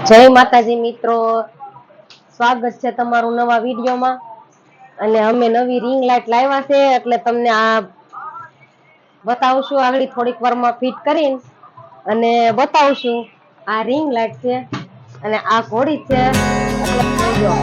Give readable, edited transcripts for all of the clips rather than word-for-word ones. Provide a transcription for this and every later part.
જય માતાજી મિત્રો, સ્વાગત છે તમારું નવા વિડીયોમાં। અને અમે નવી રિંગ લાઇટ લાવ્યા છે એટલે તમને આ બતાવશું। આગળ થોડીક વારમાં ફિટ કરીને અને બતાવશું। આ રિંગ લાઇટ છે અને આ ઘોડી છે એટલે જો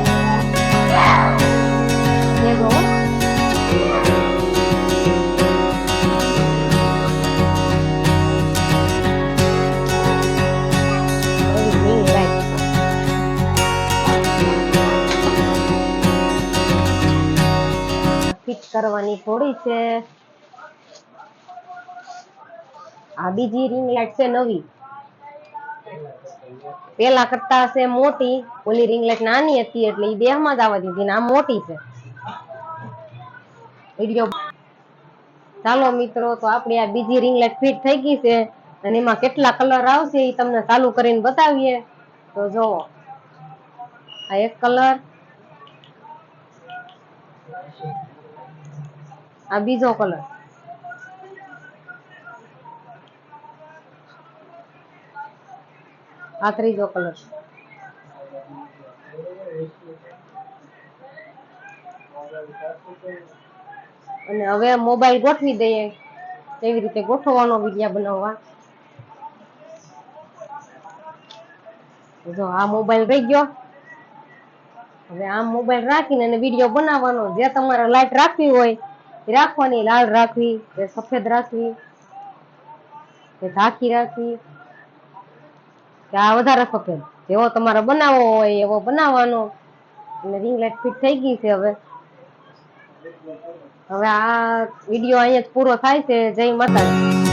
ફિટ કરવાની ઘોડી છે। આ બીજી રિંગ લાઇટ છે નવી, પેલા કરતા છે મોટી। ઓલી રિંગ લાઇટ નાની હતી એટલે ઈ દેહમાં જ આવવા દીધી ને આ મોટી છે। વિડિયો ચાલો મિત્રો, તો આપણી આ બીજી રિંગ લાઇટ ફિટ થઈ ગઈ છે અને એમાં કેટલા કલર આવશે એ તમને ચાલુ કરીને બતાવીએ। તો જો આ એક કલર, આ બીજો કલર, આ ત્રીજો કલર, અને હવે મોબાઈલ ગોઠવી દઈએ કેવી રીતે ગોઠવવાનો વિડિયો બનાવવા। જો આ મોબાઈલ રહી ગયો। હવે આ મોબાઈલ રાખીને અને વિડિયો બનાવવાનો। જે તમારે લાઈટ રાખવી હોય એ રાખવાની, લાલ રાખવી કે સફેદ રાખવી કે ઝાંખી રાખવી કે આ વધારે સફેદ, જેવો તમારે બનાવવો હોય એવો બનાવવાનો। અને રિંગ લાઇટ ફિટ થઈ ગઈ છે। હવે આ વિડિયો અહીંયા જ પૂરો થાય છે। જય માતાજી।